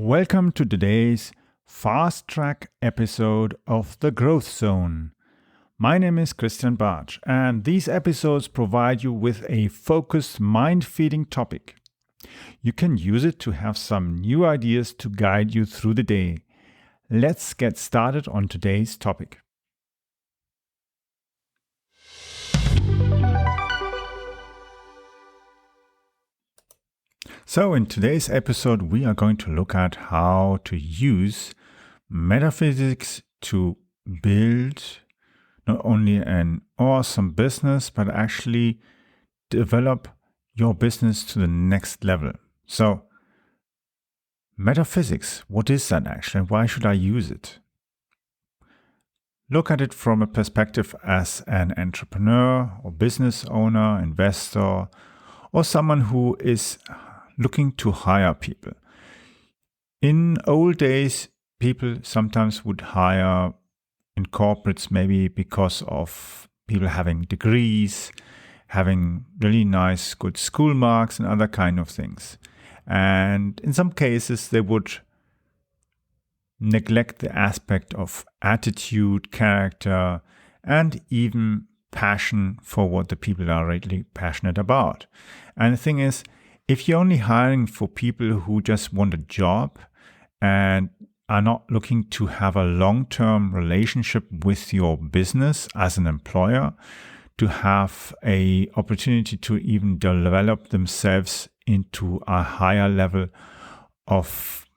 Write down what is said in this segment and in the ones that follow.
Welcome to today's fast track episode of The Growth Zone. My name is Christian Bartsch, and these episodes provide you with a focused, mind-feeding topic. You can use it to have some new ideas to guide you through the day. Let's get started on today's topic. So in today's episode, we are going to look at how to use metaphysics to build not only an awesome business, but actually develop your business to the next level. So metaphysics, what is that actually? Why should I use it? Look at it from a perspective as an entrepreneur or business owner, investor, or someone who is looking to hire people. In old days, people sometimes would hire in corporates maybe because of people having degrees, having really nice, good school marks and other kind of things. And in some cases, they would neglect the aspect of attitude, character, and even passion for what the people are really passionate about. And the thing is, if you're only hiring for people who just want a job and are not looking to have a long-term relationship with your business as an employer, to have an opportunity to even develop themselves into a higher level of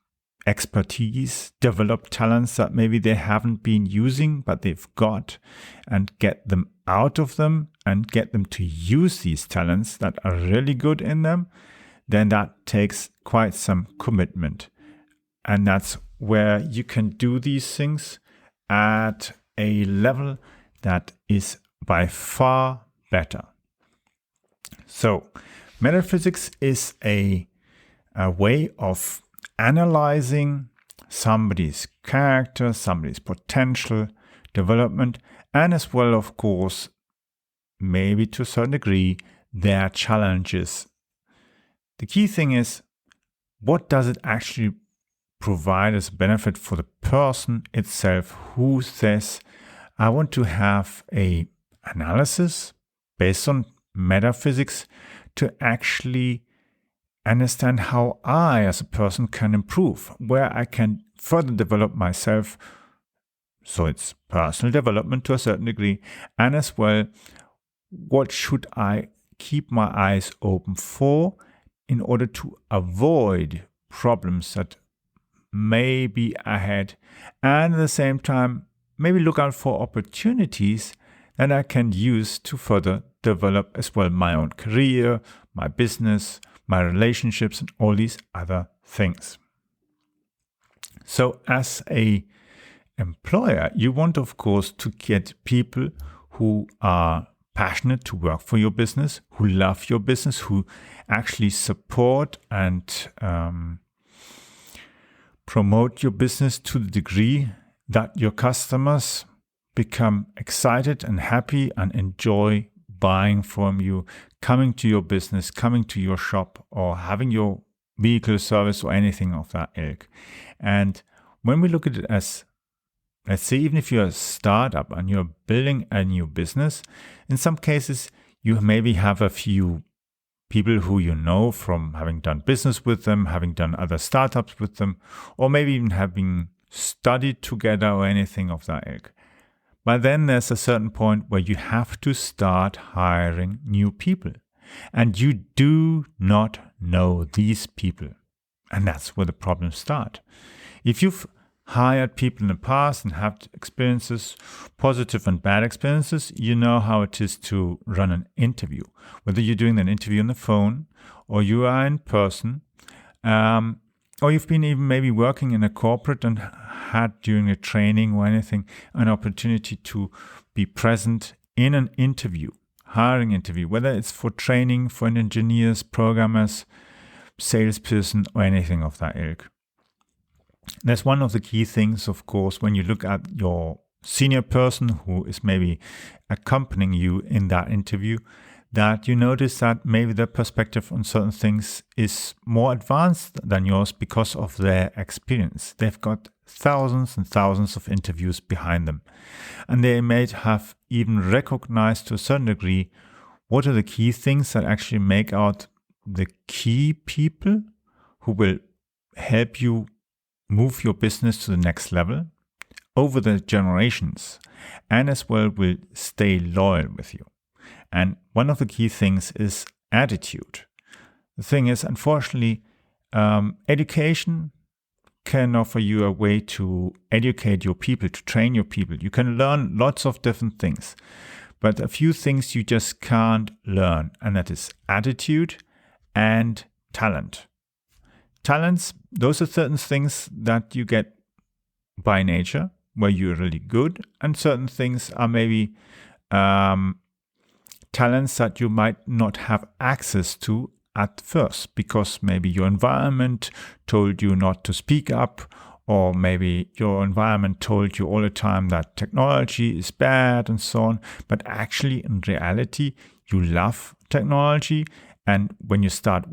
expertise, develop talents that maybe they haven't been using, but they've got, and get them out of them and get them to use these talents that are really good in them, then that takes quite some commitment. And that's where you can do these things at a level that is by far better. So metaphysics is a way of analyzing somebody's character, somebody's potential development, and as well, of course, maybe to a certain degree, their challenges. The key thing is, what does it actually provide as a benefit for the person itself who says, I want to have an analysis based on metaphysics to actually understand how I as a person can improve, where I can further develop myself. So it's personal development to a certain degree, and as well, what should I keep my eyes open for in order to avoid problems that may be ahead, and at the same time, maybe look out for opportunities that I can use to further develop as well my own career, my business, my relationships, and all these other things. So as a employer, you want, of course, to get people who are passionate to work for your business, who love your business, who actually support and promote your business to the degree that your customers become excited and happy and enjoy buying from you, coming to your business, coming to your shop, or having your vehicle service or anything of that ilk. And when we look at it as, let's say, even if you're a startup and you're building a new business, in some cases, you maybe have a few people who you know from having done business with them, having done other startups with them, or maybe even having studied together or anything of that ilk. But then there's a certain point where you have to start hiring new people. And you do not know these people. And that's where the problems start. If you've hired people in the past and have experiences, positive and bad experiences, you know how it is to run an interview. Whether you're doing an interview on the phone or you are in person, or you've been even maybe working in a corporate and had during a training or anything an opportunity to be present in an interview, hiring interview, whether it's for training for engineers, programmers, salesperson, or anything of that ilk. That's one of the key things, of course, when you look at your senior person who is maybe accompanying you in that interview, that you notice that maybe their perspective on certain things is more advanced than yours because of their experience. They've got thousands and thousands of interviews behind them. And they may have even recognized to a certain degree what are the key things that actually make out the key people who will help you move your business to the next level over the generations, and as well will stay loyal with you. And one of the key things is attitude. The thing is, unfortunately, education can offer you a way to educate your people, to train your people. You can learn lots of different things, but a few things you just can't learn, and that is attitude and talent. Talents, those are certain things that you get by nature, where you're really good, and certain things are maybe talents that you might not have access to at first, because maybe your environment told you not to speak up, or maybe your environment told you all the time that technology is bad and so on. But actually, in reality, you love technology, and when you start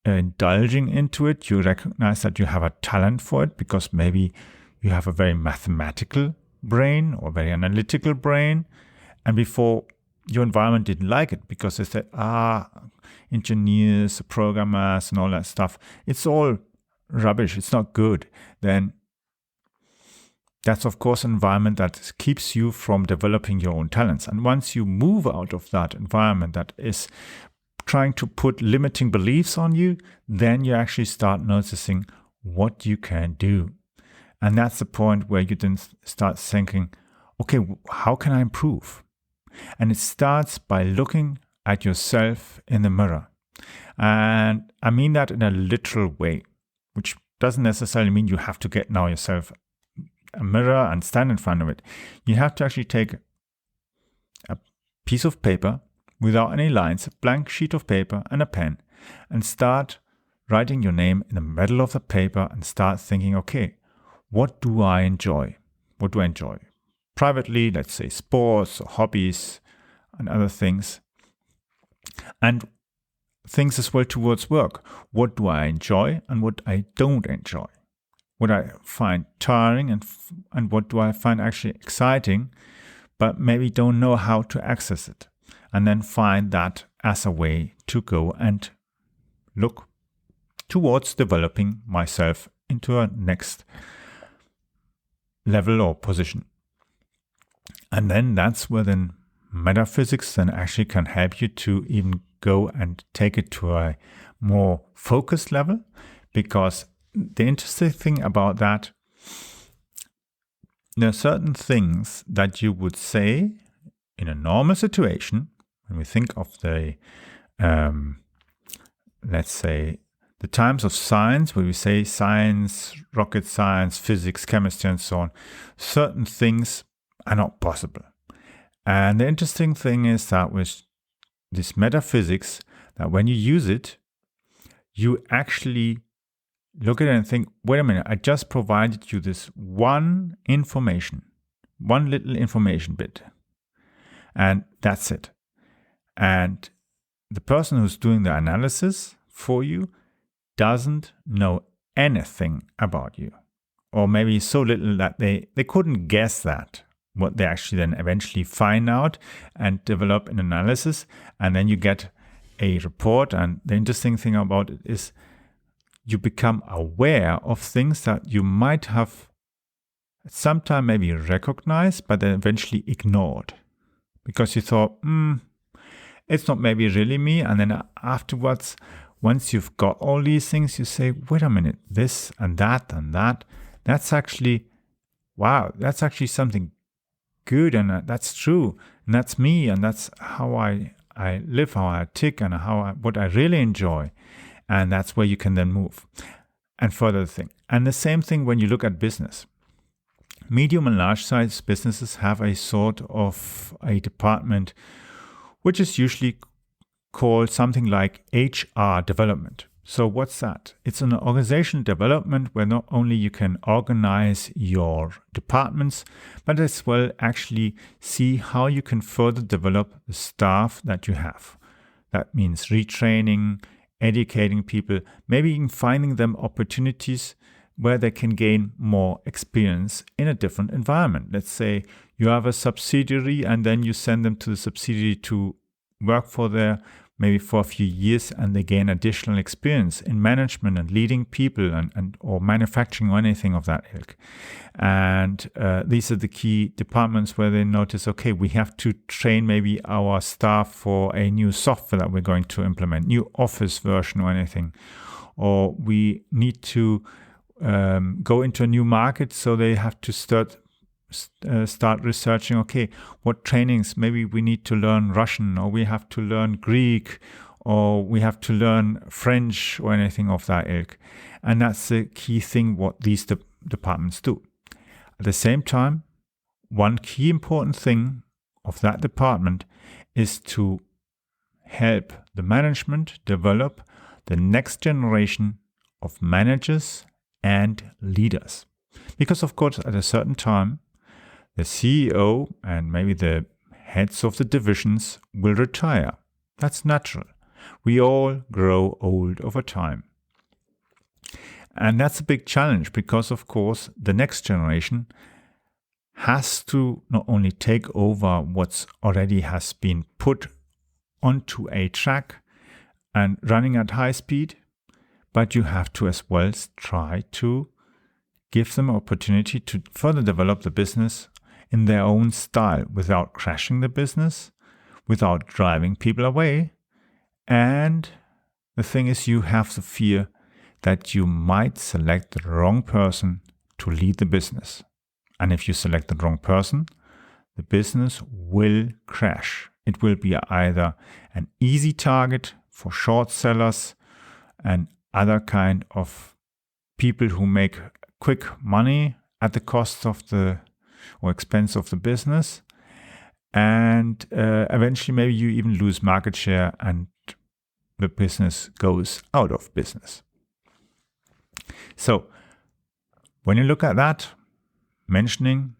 indulging into it, you recognize that you have a talent for it, because maybe you have a very mathematical brain or very analytical brain, and before your environment didn't like it because they said, engineers, programmers, and all that stuff, it's all rubbish, it's not good. Then that's, of course, an environment that keeps you from developing your own talents. And once you move out of that environment that is trying to put limiting beliefs on you, then you actually start noticing what you can do. And that's the point where you then start thinking, okay, how can I improve? And it starts by looking at yourself in the mirror. And I mean that in a literal way, which doesn't necessarily mean you have to get now yourself a mirror and stand in front of it. You have to actually take a piece of paper without any lines, a blank sheet of paper and a pen, and start writing your name in the middle of the paper and start thinking, okay, what do I enjoy? What do I enjoy? Privately, let's say sports or hobbies and other things. And things as well towards work. What do I enjoy and what I don't enjoy? What I find tiring and what do I find actually exciting, but maybe don't know how to access it. And then find that as a way to go and look towards developing myself into a next level or position. And then that's where then metaphysics then actually can help you to even go and take it to a more focused level. Because the interesting thing about that, there are certain things that you would say in a normal situation, when we think of the, let's say, the times of science, where we say science, rocket science, physics, chemistry, and so on, certain things are not possible. And the interesting thing is that with this metaphysics, that when you use it, you actually look at it and think, wait a minute, I just provided you this one little information bit, and that's it. And the person who's doing the analysis for you doesn't know anything about you, or maybe so little that they couldn't guess that, what they actually then eventually find out and develop an analysis, and then you get a report. And the interesting thing about it is you become aware of things that you might have sometime maybe recognized, but then eventually ignored, because you thought, it's not maybe really me. And then afterwards, once you've got all these things, you say, wait a minute, this and that, that's actually, wow, that's actually something good, and that's true, and that's me, and that's how I live, how I tick, and what I really enjoy. And that's where you can then move and further think. And the same thing when you look at business. Medium and large size businesses have a sort of a department which is usually called something like HR development. So what's that? It's an organizational development where not only you can organize your departments, but as well actually see how you can further develop the staff that you have. That means retraining, educating people, maybe even finding them opportunities where they can gain more experience in a different environment. Let's say you have a subsidiary and then you send them to the subsidiary to work for there maybe for a few years, and they gain additional experience in management and leading people and or manufacturing or anything of that ilk. And these are the key departments where they notice, okay, we have to train maybe our staff for a new software that we're going to implement, new office version or anything. Or we need to go into a new market, so they have to start researching, okay, what trainings, maybe we need to learn Russian, or we have to learn Greek, or we have to learn French or anything of that ilk. And that's the key thing what these departments do. At the same time, one key important thing of that department is to help the management develop the next generation of managers and leaders. Because of course, at a certain time, the CEO and maybe the heads of the divisions will retire. That's natural. We all grow old over time. And that's a big challenge because, of course, the next generation has to not only take over what's already has been put onto a track and running at high speed, but you have to as well try to give them opportunity to further develop the business in their own style without crashing the business, without driving people away. And the thing is, you have the fear that you might select the wrong person to lead the business. And if you select the wrong person, the business will crash. It will be either an easy target for short sellers and other kind of people who make quick money at the cost of the or expense of the business, and eventually maybe you even lose market share and the business goes out of business. So when you look at that, mentioning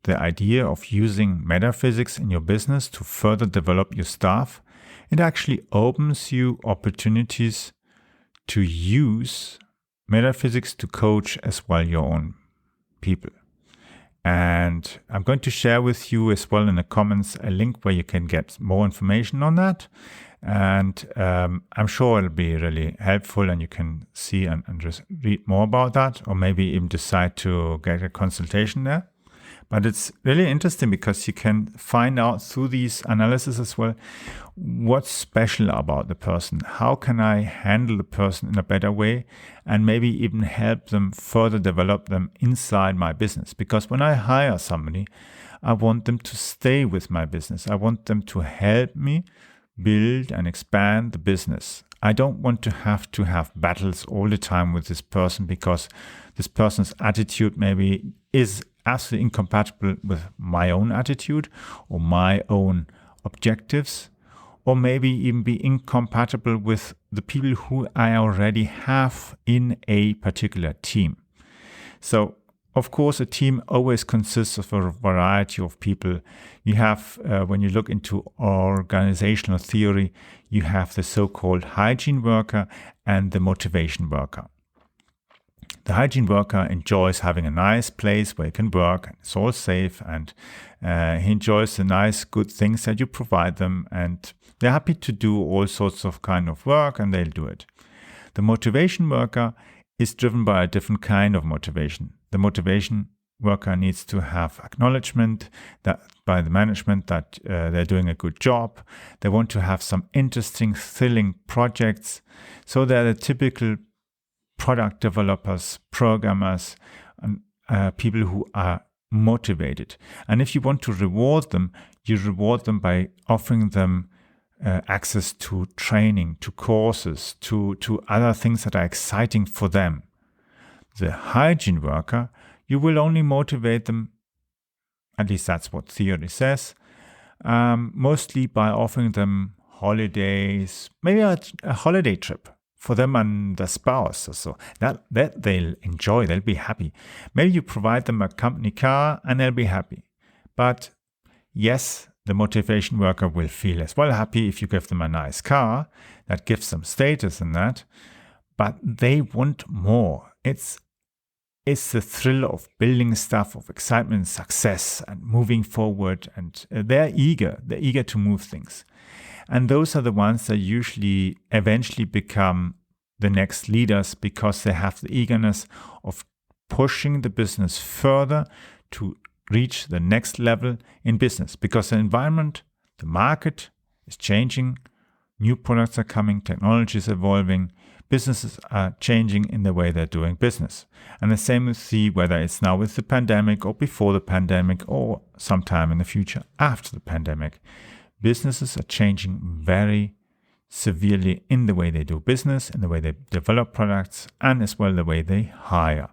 the idea of using metaphysics in your business to further develop your staff, it actually opens you opportunities to use metaphysics to coach as well your own people. And I'm going to share with you as well in the comments a link where you can get more information on that. And I'm sure it'll be really helpful and you can see and just read more about that, or maybe even decide to get a consultation there. But it's really interesting because you can find out through these analysis as well what's special about the person. How can I handle the person in a better way and maybe even help them further develop them inside my business? Because when I hire somebody, I want them to stay with my business. I want them to help me build and expand the business. I don't want to have battles all the time with this person because this person's attitude maybe is absolutely incompatible with my own attitude or my own objectives, or maybe even be incompatible with the people who I already have in a particular team. So, of course, a team always consists of a variety of people. You have, when you look into organizational theory, you have the so-called hygiene worker and the motivation worker. The hygiene worker enjoys having a nice place where he can work, and it's all safe, and he enjoys the nice, good things that you provide them, and they're happy to do all sorts of kind of work, and they'll do it. The motivation worker is driven by a different kind of motivation. The motivation worker needs to have acknowledgement that by the management that they're doing a good job. They want to have some interesting, thrilling projects. So they're the typical product developers, programmers, and people who are motivated. And if you want to reward them, you reward them by offering them access to training, to courses, to other things that are exciting for them. The hygiene worker, you will only motivate them, at least that's what theory says, mostly by offering them holidays, maybe a holiday trip for them and the spouse or so. That they'll enjoy, they'll be happy. Maybe you provide them a company car and they'll be happy. But yes, the motivation worker will feel as well happy if you give them a nice car. That gives them status in that. But they want more. It's the thrill of building stuff, of excitement, success, and moving forward. And they're eager to move things. And those are the ones that usually eventually become the next leaders because they have the eagerness of pushing the business further to reach the next level in business. Because the environment, the market is changing, new products are coming, technology is evolving, businesses are changing in the way they're doing business. And the same we see whether it's now with the pandemic or before the pandemic or sometime in the future after the pandemic. Businesses are changing very severely in the way they do business, in the way they develop products, and as well the way they hire.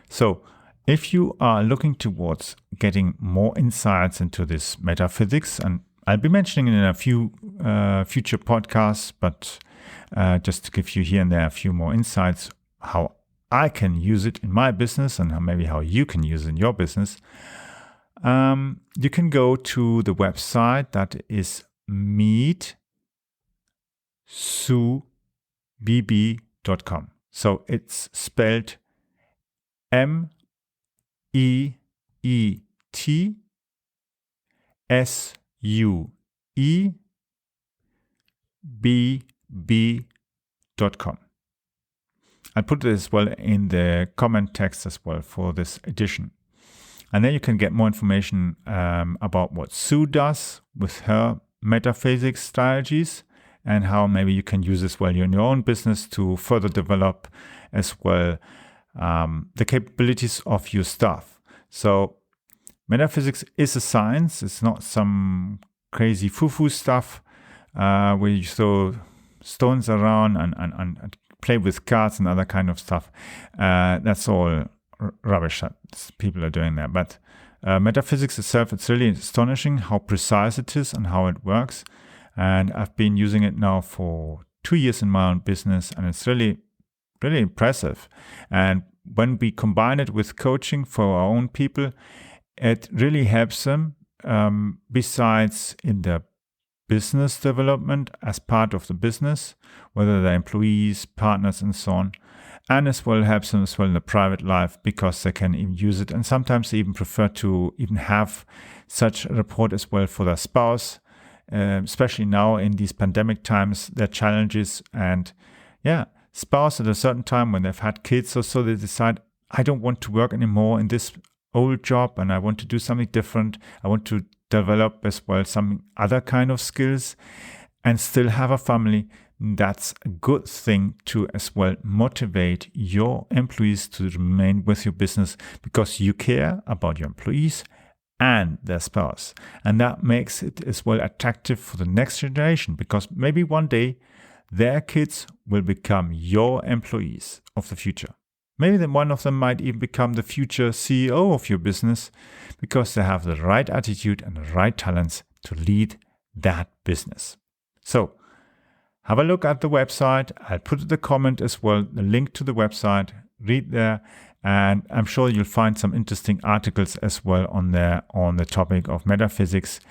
So if you are looking towards getting more insights into this metaphysics, and I'll be mentioning it in a few future podcasts, but just to give you here and there a few more insights, how I can use it in my business and maybe how you can use it in your business, you can go to the website that is meetsubb.com. So it's spelled MEETSUEBB.com. I'll put it as well in the comment text as well for this edition. And then you can get more information about what Sue does with her metaphysics strategies and how maybe you can use as well in your own business to further develop as well the capabilities of your staff. So metaphysics is a science. It's not some crazy foo-foo stuff where you throw stones around and play with cards and other kind of stuff. That's all rubbish that people are doing there. But metaphysics itself, it's really astonishing how precise it is and how it works. And I've been using it now for 2 years in my own business, and it's really, really impressive. And when we combine it with coaching for our own people, it really helps them, besides in their business development as part of the business, whether they're employees, partners, and so on. And as well helps them as well in the private life because they can even use it. And sometimes they even prefer to even have such a report as well for their spouse, especially now in these pandemic times, their challenges. And spouse at a certain time when they've had kids or so, they decide, I don't want to work anymore in this old job and I want to do something different. I want to develop as well some other kind of skills and still have a family. That's a good thing to as well motivate your employees to remain with your business because you care about your employees and their spouse. And that makes it as well attractive for the next generation because maybe one day their kids will become your employees of the future. Maybe then one of them might even become the future CEO of your business because they have the right attitude and the right talents to lead that business. So have a look at the website. I'll put in the comment as well, the link to the website. Read there, and I'm sure you'll find some interesting articles as well on there on the topic of metaphysics.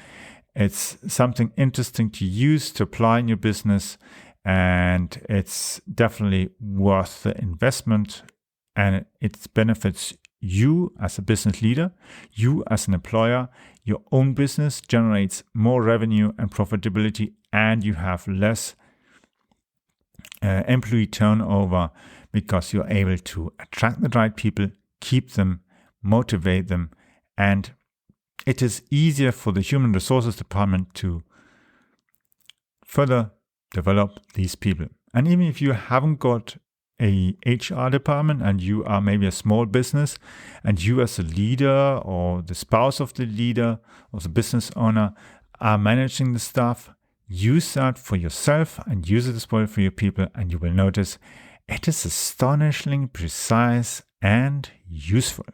It's something interesting to use to apply in your business, and it's definitely worth the investment, and it benefits you as a business leader, you as an employer. Your own business generates more revenue and profitability, and you have less employee turnover because you're able to attract the right people, keep them, motivate them, and it is easier for the human resources department to further develop these people. And even if you haven't got a HR department and you are maybe a small business and you as a leader or the spouse of the leader or the business owner are managing the staff, use that for yourself and use it as well for your people, and you will notice it is astonishingly precise and useful.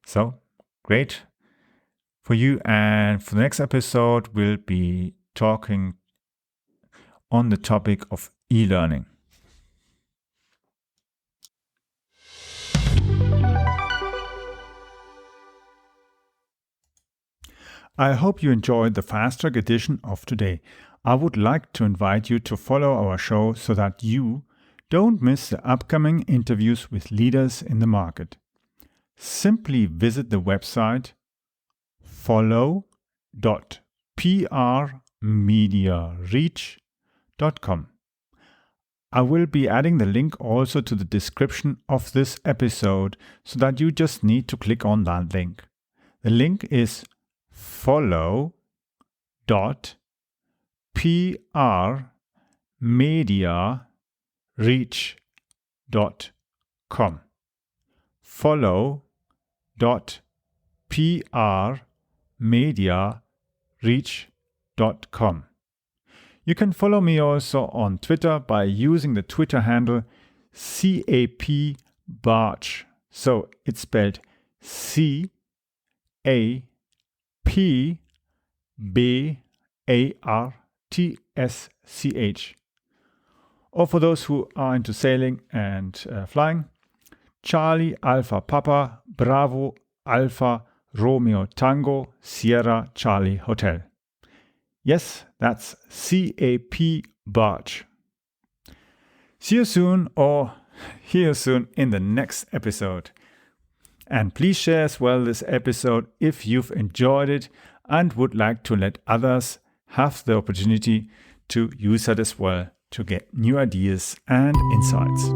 So great for you. And for the next episode, we'll be talking on the topic of e-learning. I hope you enjoyed the fast track edition of today. I would like to invite you to follow our show so that you don't miss the upcoming interviews with leaders in the market. Simply visit the website follow.prmediareach.com. I will be adding the link also to the description of this episode so that you just need to click on that link. The link is follow.prmediareach.com. follow.prmediareach.com. You can follow me also on Twitter by using the Twitter handle CAPBarch. So it's spelled CAPBARTSCH. Or for those who are into sailing and flying, Charlie Alpha Papa Bravo Alpha Romeo Tango Sierra Charlie Hotel. Yes, that's CAP Barge. See you soon or hear you soon in the next episode. And please share as well this episode if you've enjoyed it and would like to let others have the opportunity to use it as well to get new ideas and insights.